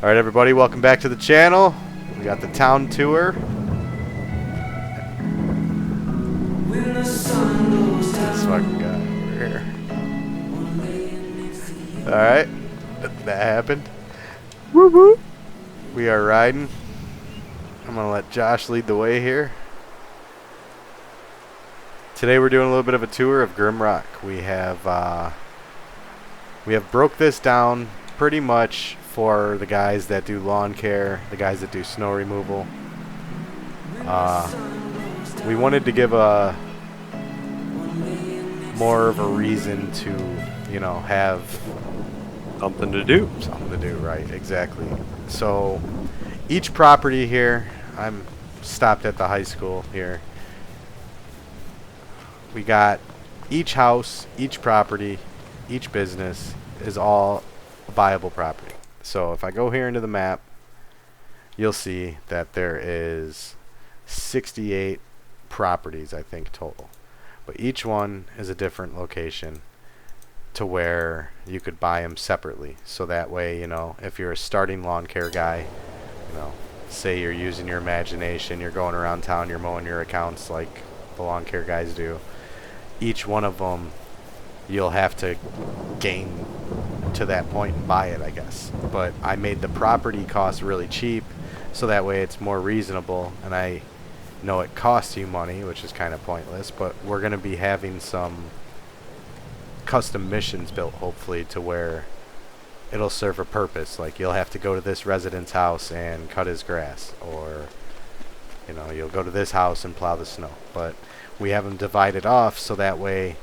Alright everybody, welcome back to the channel. We got the town tour. This fucking guy over here. Alright, that happened. Woo woo. We are riding. I'm gonna let Josh lead the way here. Today we're doing a little bit of a tour of GrimRock. We have broke this down pretty much for the guys that do lawn care, the guys that do snow removal. We wanted to give a more of a reason to, you know, have something to do. Something to do, right? Exactly. So each property here, I'm stopped at the high school here. We got each house, each property, each business is all a viable property. So if I go here into the map, you'll see that there is 68 properties, I think, total. But each one is a different location to where you could buy them separately. So that way, you know, if you're a starting lawn care guy, you know, say you're using your imagination, you're going around town, you're mowing your accounts like the lawn care guys do. Each one of them, you'll have to gain to that point and buy it, I guess. But I made the property cost really cheap, so that way it's more reasonable. And I know it costs you money, which is kind of pointless, but we're going to be having some custom missions built, hopefully, to where it'll serve a purpose. Like, you'll have to go to this resident's house and cut his grass, or, you know, you'll go to this house and plow the snow. But we have them divided off, so that way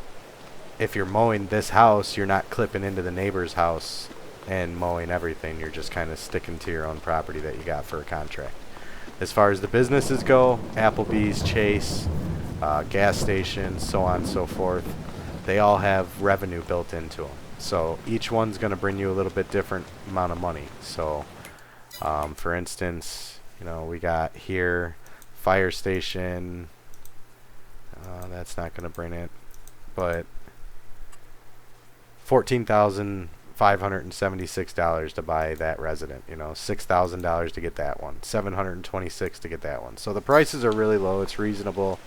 if you're mowing this house, you're not clipping into the neighbor's house and mowing everything. You're just kind of sticking to your own property that you got for a contract. As far as the businesses go, Applebee's, Chase, gas stations, so on and so forth, they all have revenue built into them. So each one's going to bring you a little bit different amount of money. So for instance, you know, we got here fire station. That's not going to bring it, but $14,576 to buy that resident, you know, $6,000 to get that one, $726 to get that one. So the prices are really low. It's reasonable.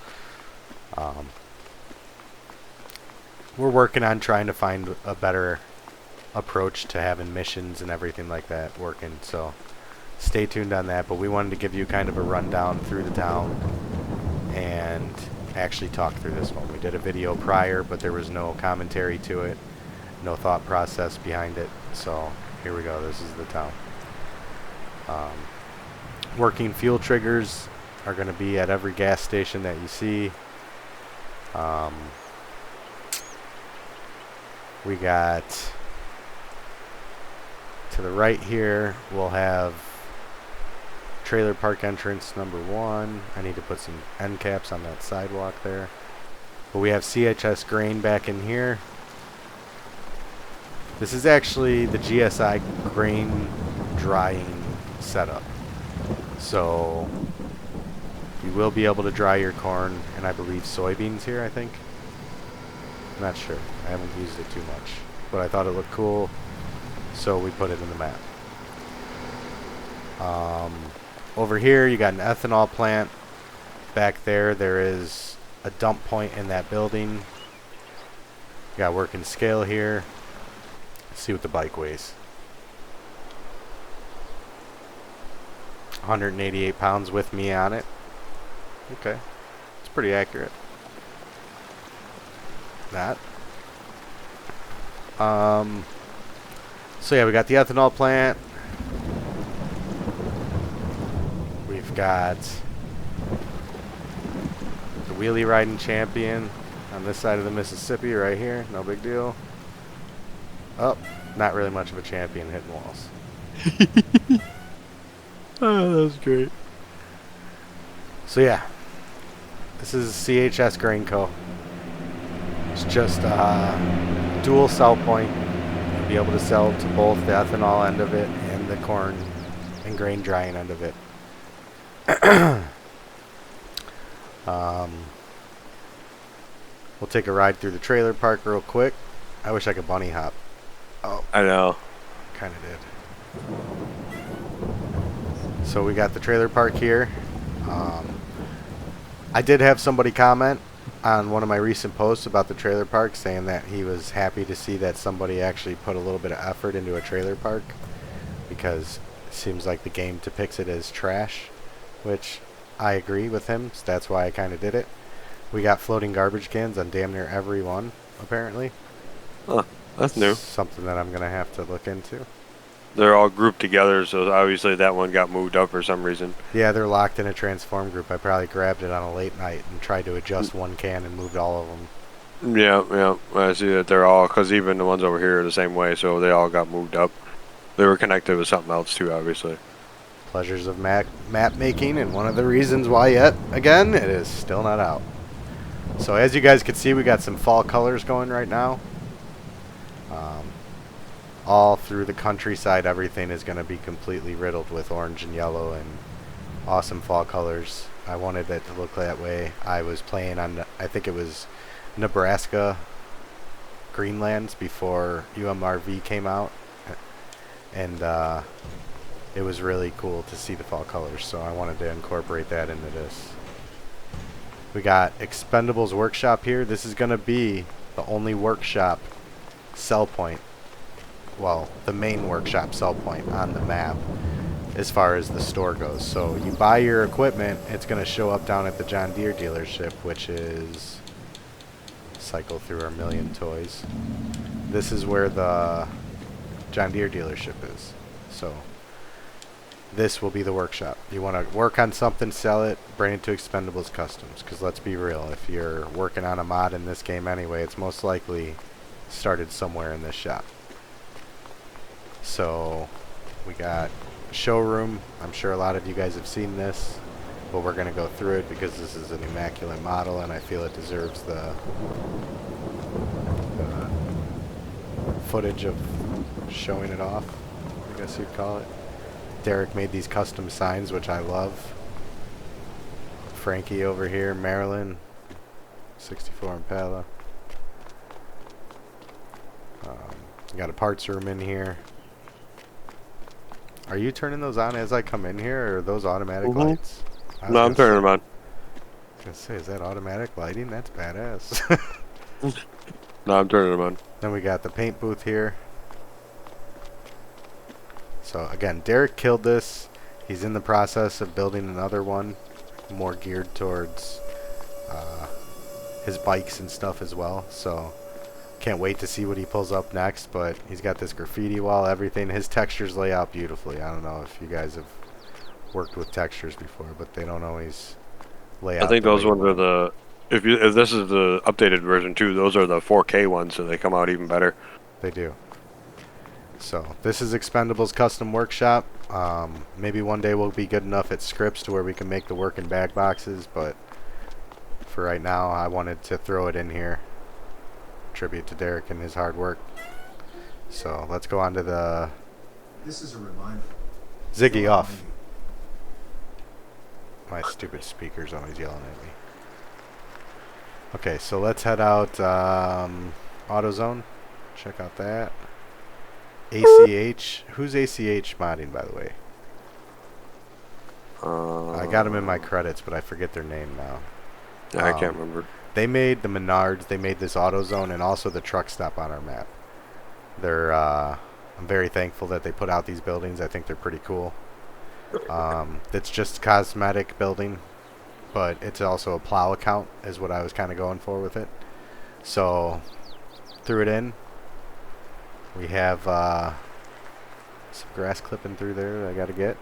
We're working on trying to find a better approach to having missions and everything like that working. So stay tuned on that. But we wanted to give you kind of a rundown through the town and actually talk through this one. We did a video prior, but there was no commentary to it. No thought process behind it. So here we go. This is the town. Working fuel triggers are going to be at every gas station that you see. We got to the right here, we'll have trailer park entrance number 1. I need to put some end caps on that sidewalk there. But we have CHS grain back in here. This is actually the GSI grain drying setup. So you will be able to dry your corn and I believe soybeans here, I think. I'm not sure. I haven't used it too much. But I thought it looked cool, so we put it in the map. Over here you got an ethanol plant. Back there, there is a dump point in that building. You got working scale here. See what the bike weighs. 188 pounds with me on it. Okay. It's pretty accurate. That. So yeah, we got the ethanol plant. We've got the wheelie riding champion on this side of the Mississippi right here. No big deal. Oh, not really much of a champion hitting walls. Oh, that was great. So yeah, this is CHS Grain Co. It's just dual sell point. You'll be able to sell to both the ethanol end of it and the corn and grain drying end of it. We'll take a ride through the trailer park real quick. I wish I could bunny hop. Oh, I know. Kind of did. So we got the trailer park here. I did have somebody comment on one of my recent posts about the trailer park, saying that he was happy to see that somebody actually put a little bit of effort into a trailer park, because it seems like the game depicts it as trash, which I agree with him, so that's why I kind of did it. We got floating garbage cans on damn near every one, apparently. Huh, that's new. Something that I'm going to have to look into. They're all grouped together, so obviously that one got moved up for some reason. Yeah, they're locked in a transform group. I probably grabbed it on a late night and tried to adjust one can and moved all of them. Yeah. I see that they're all, because even the ones over here are the same way, so they all got moved up. They were connected with something else too, obviously. Pleasures of map making, and one of the reasons why yet again it is still not out. So as you guys can see, we got some fall colors going right now. All through the countryside, everything is going to be completely riddled with orange and yellow and awesome fall colors. I wanted it to look that way. I was playing on, I think it was Nebraska Greenlands before UMRV came out, and it was really cool to see the fall colors, so I wanted to incorporate that into this. We got Expendables Workshop here. This is going to be the only workshop sell point, well, the main workshop sell point on the map as far as the store goes. So you buy your equipment, it's going to show up down at the John Deere dealership, which is, cycle through our million toys. This is where the John Deere dealership is. So this will be the workshop. You want to work on something, sell it, bring it to Expendables Customs, because let's be real, if you're working on a mod in this game anyway, it's most likely started somewhere in this shop. So we got a showroom. I'm sure a lot of you guys have seen this, but we're going to go through it because this is an immaculate model and I feel it deserves the footage of showing it off, I guess you'd call it. Derek made these custom signs, which I love. Frankie over here, Maryland, 64 Impala. Got a parts room in here. Are you turning those on as I come in here, or are those automatic lights? No, I'm turning them on. I was gonna say, is that automatic lighting? That's badass. No, I'm turning them on. Then we got the paint booth here. So again, Derek killed this. He's in the process of building another one, more geared towards his bikes and stuff as well. So can't wait to see what he pulls up next. But he's got this graffiti wall, everything. His textures lay out beautifully. I don't know if you guys have worked with textures before, but they don't always lay out. I think those ones are the, if this is the updated version too, those are the 4K ones, so they come out even better. They do. So this is Expendables Custom Workshop. Maybe one day we'll be good enough at scripts to where we can make the working bag boxes, but for right now I wanted to throw it in here. Tribute to Derek and his hard work. So let's go on to the This is a reminder. Ziggy off. My stupid speaker's always yelling at me. Okay, so let's head out AutoZone. Check out that. ACH. Who's ACH modding, by the way? I got them in my credits, but I forget their name now. I can't remember. They made the Menards. They made this AutoZone and also the truck stop on our map. They're I'm very thankful that they put out these buildings. I think they're pretty cool. It's just cosmetic building, but it's also a plow account is what I was kind of going for with it. So threw it in. We have some grass clipping through there that I got to get.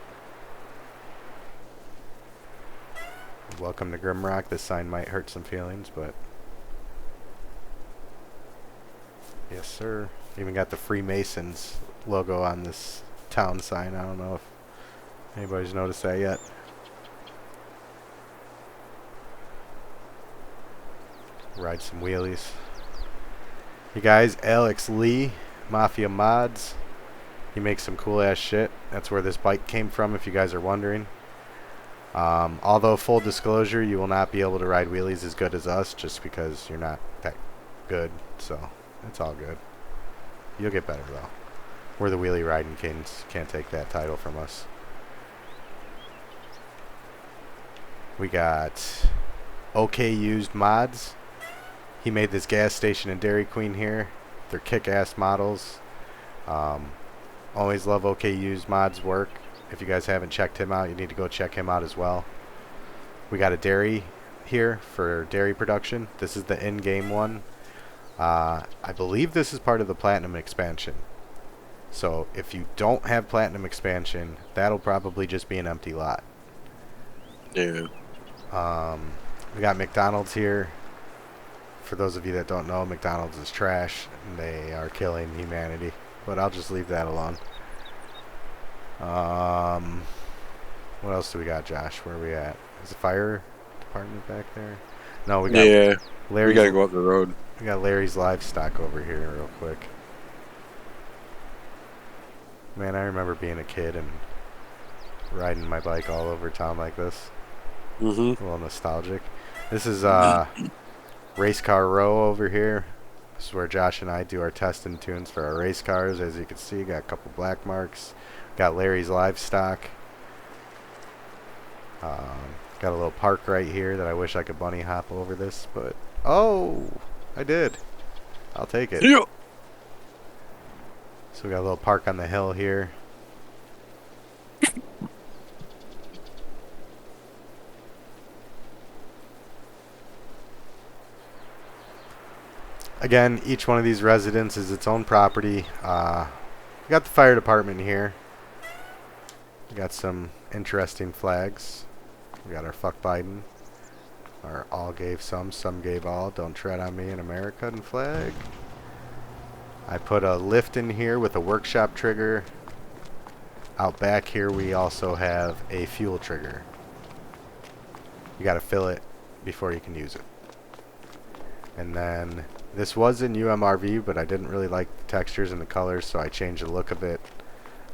Welcome to GrimRock. This sign might hurt some feelings, but yes, sir. Even got the Freemasons logo on this town sign. I don't know if anybody's noticed that yet. Ride some wheelies. You guys, Alex Lee, Mafia Mods. He makes some cool ass shit. That's where this bike came from, if you guys are wondering. Although full disclosure, you will not be able to ride wheelies as good as us, just because you're not that good. So it's all good. You'll get better though. We're the wheelie riding kings. Can't take that title from us. We got OK Used Mods. He made this gas station in Dairy Queen here. They're kick-ass models. Always love OK Used Mods work. If you guys haven't checked him out, you need to go check him out as well. We got a dairy here for dairy production. This is the in-game one. I believe this is part of the Platinum expansion. So if you don't have Platinum expansion, that'll probably just be an empty lot. Yeah. We got McDonald's here. For those of you that don't know, McDonald's is trash. And they are killing humanity. But I'll just leave that alone. What else do we got, Josh? Where are we at? Is the fire department back there? No, we got We gotta go up the road. We got Larry's livestock over here real quick. Man, I remember being a kid and riding my bike all over town like this. A little nostalgic. This is Race Car Row over here. This is where Josh and I do our test and tunes for our race cars. As you can see, got a couple black marks. Got Larry's livestock. Got a little park right here that I wish I could bunny hop over this, but oh, I did. I'll take it. Yeah. So we got a little park on the hill here. Again, each one of these residents is its own property. We got the fire department here. We got some interesting flags. We got our fuck Biden. Our all gave some gave all. Don't tread on me, an American flag. I put a lift in here with a workshop trigger. Out back here we also have a fuel trigger. You gotta fill it before you can use it. And then this was in UMRV, but I didn't really like the textures and the colors, so I changed the look of it.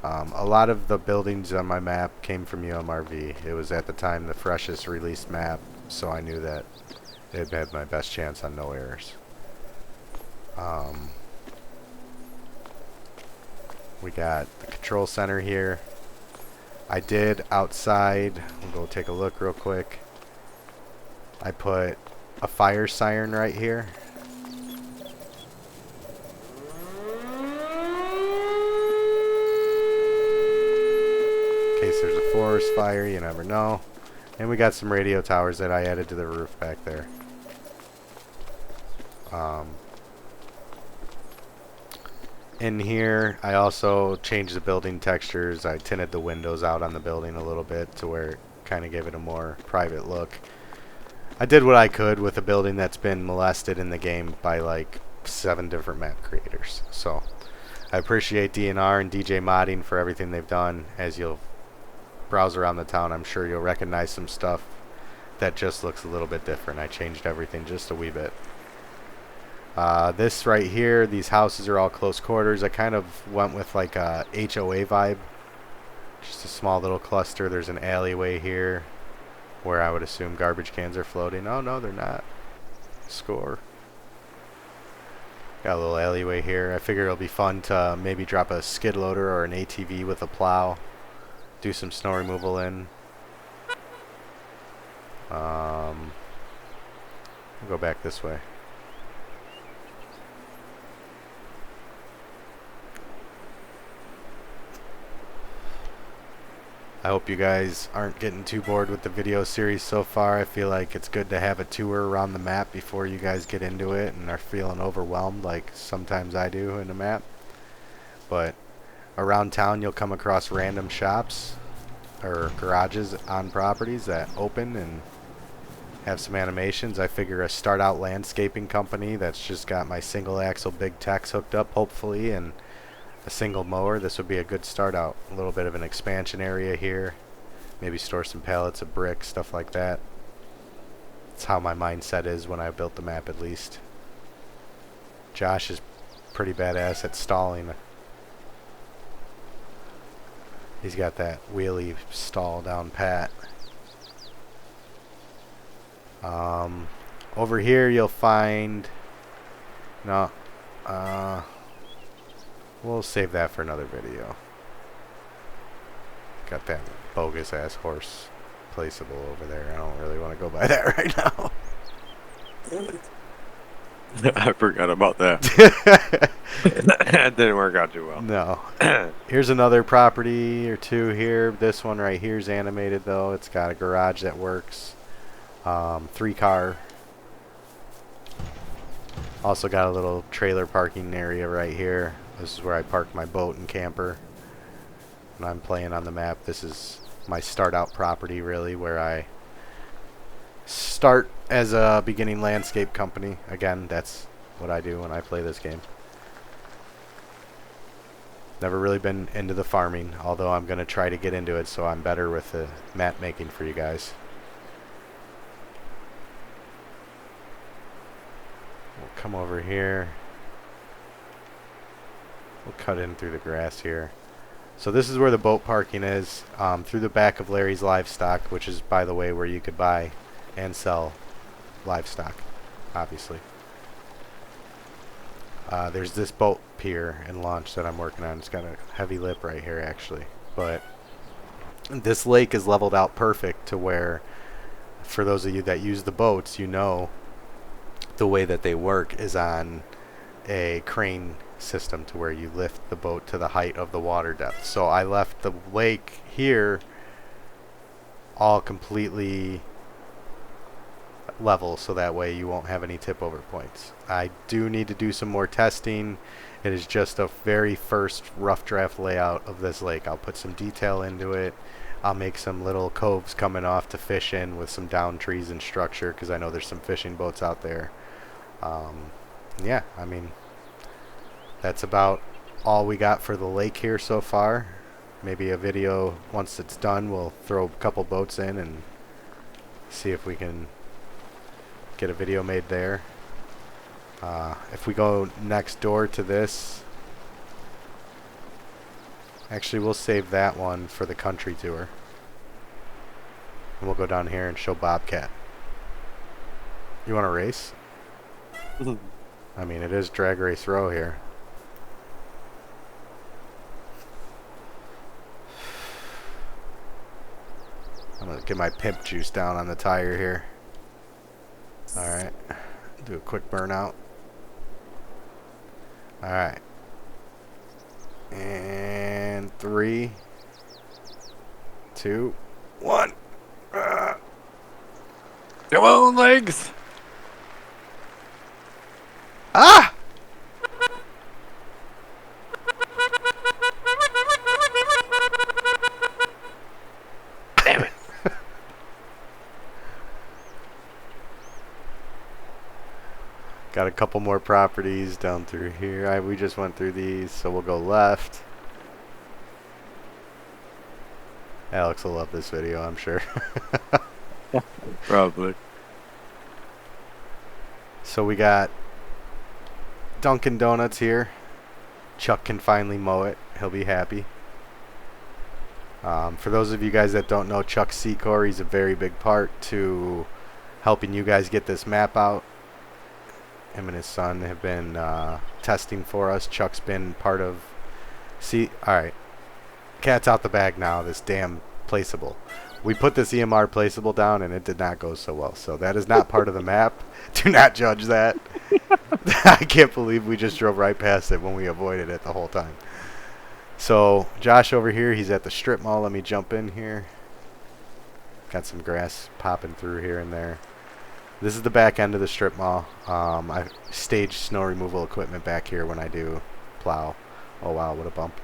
A lot of the buildings on my map came from UMRV. It was at the time the freshest released map, so I knew that it had my best chance on no errors. We got the control center here. I did outside, we'll go take a look real quick. I put a fire siren right here. In case there's a forest fire, you never know. And we got some radio towers that I added to the roof back there. In here, I also changed the building textures. I tinted the windows out on the building a little bit to where it kind of gave it a more private look. I did what I could with a building that's been molested in the game by like 7 different map creators. So I appreciate DNR and DJ Modding for everything they've done. As you'll browse around the town, I'm sure you'll recognize some stuff that just looks a little bit different. I changed everything just a wee bit. This right here, these houses are all close quarters. I kind of went with like a HOA vibe. Just a small little cluster. There's an alleyway here where I would assume garbage cans are floating. Oh no, they're not. Score. Got a little alleyway here. I figure it'll be fun to maybe drop a skid loader or an ATV with a plow. Do some snow removal in. We'll go back this way. I hope you guys aren't getting too bored with the video series so far. I feel like it's good to have a tour around the map before you guys get into it and are feeling overwhelmed like sometimes I do in a map. But around town you'll come across random shops or garages on properties that open and have some animations. I figure a start out landscaping company that's just got my single axle big Tex hooked up hopefully and a single mower, this would be a good start out. A little bit of an expansion area here, maybe store some pallets of brick, stuff like that. That's how my mindset is when I built the map, at least. Josh is pretty badass at stalling. He's got that wheelie stall down pat. Over here you'll find we'll save that for another video. Got that bogus ass horse placeable over there. I don't really want to go by that right now. I forgot about that. That didn't work out too well. No. Here's another property or two here. This one right here is animated though. It's got a garage that works. 3-car. Also got a little trailer parking area right here. This is where I park my boat and camper when I'm playing on the map. This is my start out property really, where I start as a beginning landscape company. Again, that's what I do when I play this game. Never really been into the farming, although I'm going to try to get into it so I'm better with the map making for you guys. We'll come over here. We'll cut in through the grass here. So this is where the boat parking is, through the back of Larry's Livestock, which is, by the way, where you could buy and sell livestock, obviously. There's this boat pier and launch that I'm working on. It's got a heavy lip right here, actually. But this lake is leveled out perfect to where, for those of you that use the boats, you know the way that they work is on a crane system to where you lift the boat to the height of the water depth. So I left the lake here all completely level so that way you won't have any tip over points. I do need to do some more testing. It is just a very first rough draft layout of this lake. I'll put some detail into it. I'll make some little coves coming off to fish in with some down trees and structure because I know there's some fishing boats out there. Yeah, I mean, that's about all we got for the lake here so far. Maybe a video once it's done, we'll throw a couple boats in and see if we can get a video made there. If we go next door to this, actually we'll save that one for the country tour. And we'll go down here and show Bobcat. You want to race? I mean, it is Drag Race Row here. I'm going to get my pimp juice down on the tire here. Alright. Do a quick burnout. Alright. And 3, 2, 1. Come on, legs! Ah! Damn it. Got a couple more properties down through here. We just went through these, so we'll go left. Alex will love this video, I'm sure. Probably. So we got Dunkin' Donuts here. Chuck can finally mow it. He'll be happy. For those of you guys that don't know Chuck Secor, he's a very big part to helping you guys get this map out. Him and his son have been testing for us. Chuck's been part of... See, alright. Cat's out the bag now, this damn placeable. We put this EMR placeable down and it did not go so well. So that is not part of the map. Do not judge that. I can't believe we just drove right past it when we avoided it the whole time. So Josh over here, he's at the strip mall. Let me jump in here. Got some grass popping through here and there. This is the back end of the strip mall. I stage snow removal equipment back here when I do plow. Oh wow, what a bump.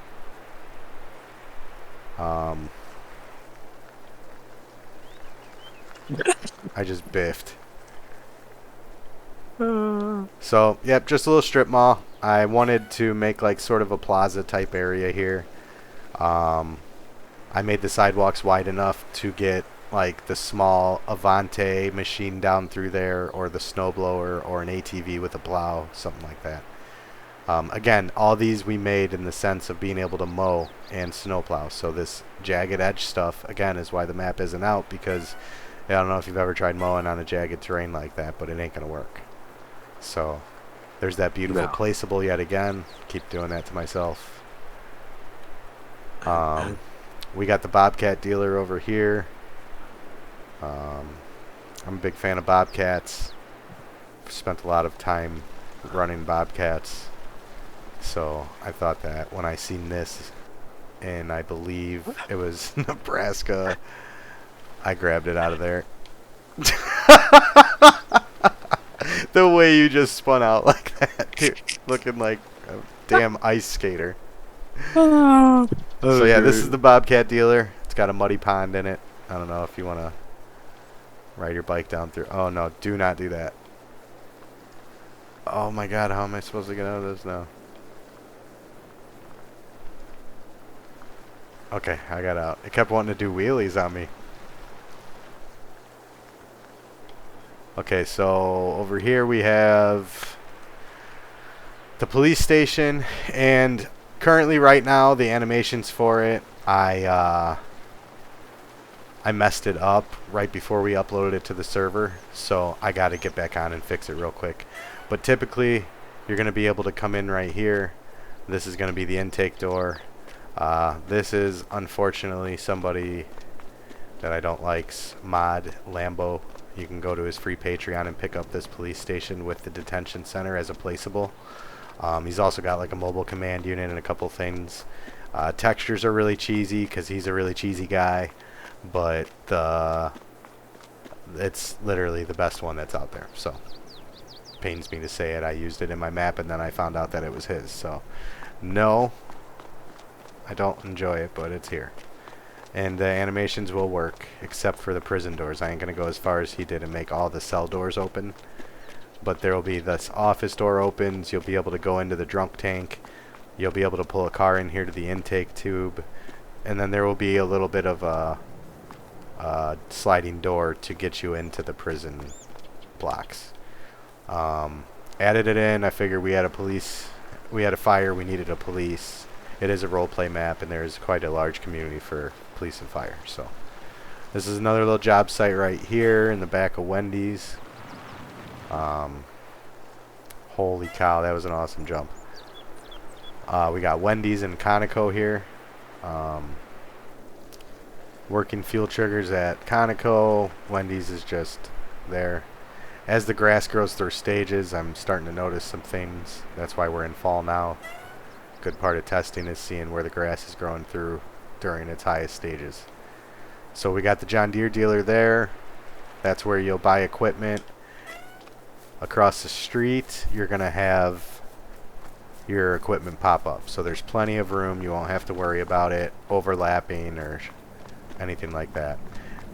I just biffed. So, yep, just a little strip mall. I wanted to make like sort of a plaza type area here. I made the sidewalks wide enough to get like the small Avante machine down through there, or the snowblower, or an ATV with a plow, something like that. Again, all these we made in the sense of being able to mow and snowplow. So this jagged edge stuff, again, is why the map isn't out, because I don't know if you've ever tried mowing on a jagged terrain like that, but it ain't going to work. So there's that beautiful placeable yet again. Keep doing that to myself. We got the Bobcat dealer over here. I'm a big fan of bobcats. Spent a lot of time running bobcats. So I thought that when I seen this, and I believe it was Nebraska, I grabbed it out of there. The way you just spun out like that, dude, looking like a damn ice skater. So yeah, this is the Bobcat dealer. It's got a muddy pond in it. I don't know if you want to ride your bike down through. Oh no, do not do that. Oh my god, how am I supposed to get out of this now? Okay, I got out. It kept wanting to do wheelies on me. Okay, so over here we have the police station, and currently right now the animations for it, I messed it up right before we uploaded it to the server, so I got to get back on and fix it real quick. But typically you're going to be able to come in right here. This is going to be the intake door. This is unfortunately somebody that I don't like's mod Lambo. You can go to his free Patreon and pick up this police station with the detention center as a placeable. He's also got like a mobile command unit and a couple things. Textures are really cheesy because he's a really cheesy guy, but it's literally the best one that's out there. So pains me to say it. I used it in my map and then I found out that it was his. So no, I don't enjoy it, but it's here. And the animations will work, except for the prison doors. I ain't going to go as far as he did and make all the cell doors open. But there will be this office door opens. You'll be able to go into the drunk tank. You'll be able to pull a car in here to the intake tube. And then there will be a little bit of a sliding door to get you into the prison blocks. Added it in. I figured we had a fire, we needed a police. It is a roleplay map, and there is quite a large community for police and fire. So this is another little job site right here in the back of Wendy's. Holy cow, that was an awesome jump. We got Wendy's and Conoco here. Working fuel triggers at Conoco. Wendy's is just there. As the grass grows through stages, I'm starting to notice some things. That's why we're in fall now. Good part of testing is seeing where the grass is growing through during its highest stages. So we got the John Deere dealer there. That's where you'll buy equipment. Across the street, you're going to have your equipment pop up. So there's plenty of room. You won't have to worry about it overlapping or anything like that.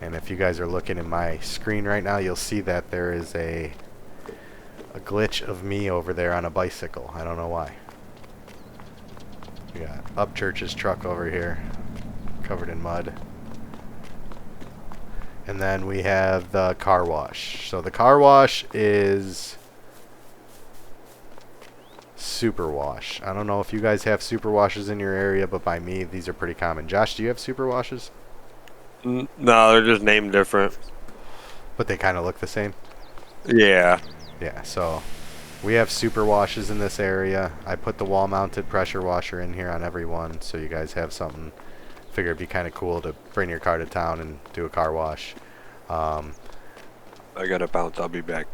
And if you guys are looking in my screen right now, you'll see that there is a glitch of me over there on a bicycle. I don't know why. We got Upchurch's truck over here, covered in mud. And then we have the car wash. So the car wash is super wash. I don't know if you guys have super washes in your area, but by me, these are pretty common. Josh, do you have super washes? No, they're just named different. But they kind of look the same? Yeah. Yeah, so we have super washes in this area. I put the wall-mounted pressure washer in here on every one, so you guys have something. Figure it'd be kind of cool to bring your car to town and do a car wash. I gotta bounce. I'll be back.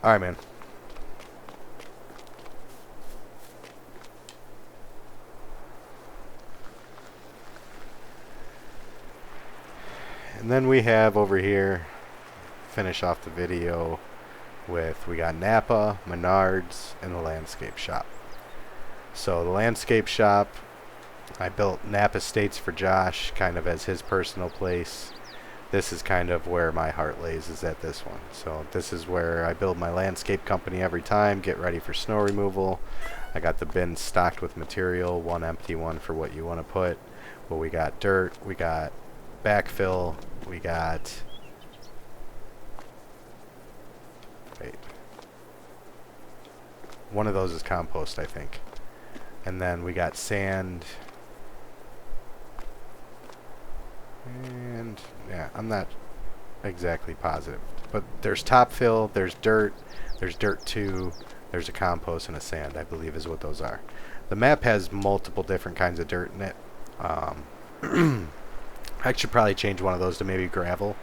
All right, man. And then we have over here, finish off the video with, we got Napa, Menards, and the landscape shop. So the landscape shop, I built Napa Estates for Josh, kind of as his personal place. This is kind of where my heart lays, is at this one. So this is where I build my landscape company every time, get ready for snow removal. I got the bins stocked with material, one empty one for what you want to put. Well, we got dirt, we got backfill, we got... Wait. One of those is compost, I think. And then we got sand. And yeah, I'm not exactly positive. But there's top fill, there's dirt 2, there's a compost and a sand, I believe is what those are. The map has multiple different kinds of dirt in it. I should probably change one of those to maybe gravel.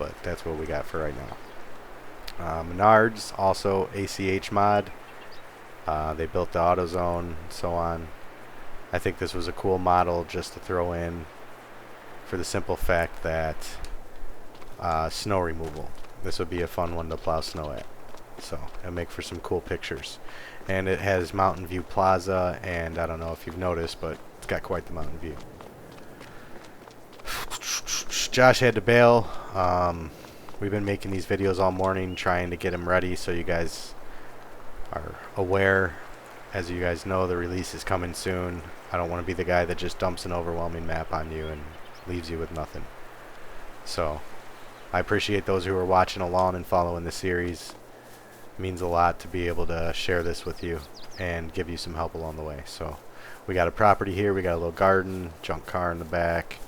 but that's what we got for right now. Menards, also ACH mod. They built the AutoZone and so on. I think this was a cool model just to throw in for the simple fact that snow removal. This would be a fun one to plow snow at. So it'll make for some cool pictures. And it has Mountain View Plaza, and I don't know if you've noticed, but it's got quite the mountain view. Josh had to bail. We've been making these videos all morning trying to get him ready so you guys are aware. As you guys know, the release is coming soon. I don't want to be the guy that just dumps an overwhelming map on you and leaves you with nothing. So I appreciate those who are watching along and following the series. It means a lot to be able to share this with you and give you some help along the way. So we got a property here, we got a little garden, junk car in the back.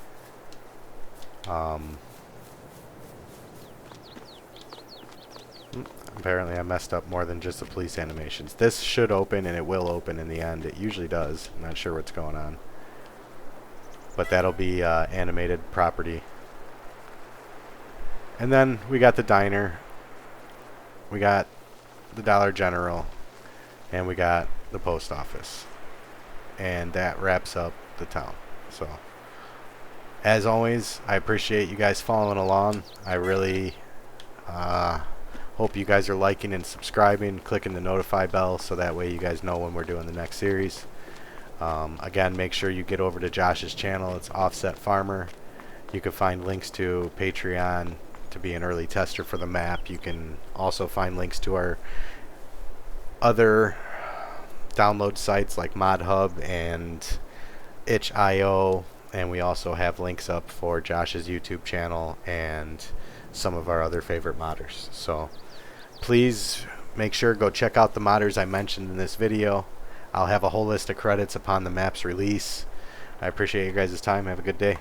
Apparently I messed up more than just the police animations. This should open, and it will open in the end. It usually does. I'm not sure what's going on. But that'll be animated property. And then we got the diner. We got the Dollar General. And we got the post office. And that wraps up the town. So, as always, I appreciate you guys following along. I really hope you guys are liking and subscribing, clicking the notify bell so that way you guys know when we're doing the next series. Again, make sure you get over to Josh's channel. It's Offset Farmer. You can find links to Patreon to be an early tester for the map. You can also find links to our other download sites like ModHub and itch.io, and we also have links up for Josh's YouTube channel and some of our other favorite modders. So please make sure go check out the modders I mentioned in this video. I'll have a whole list of credits upon the map's release. I appreciate you guys' time. Have a good day.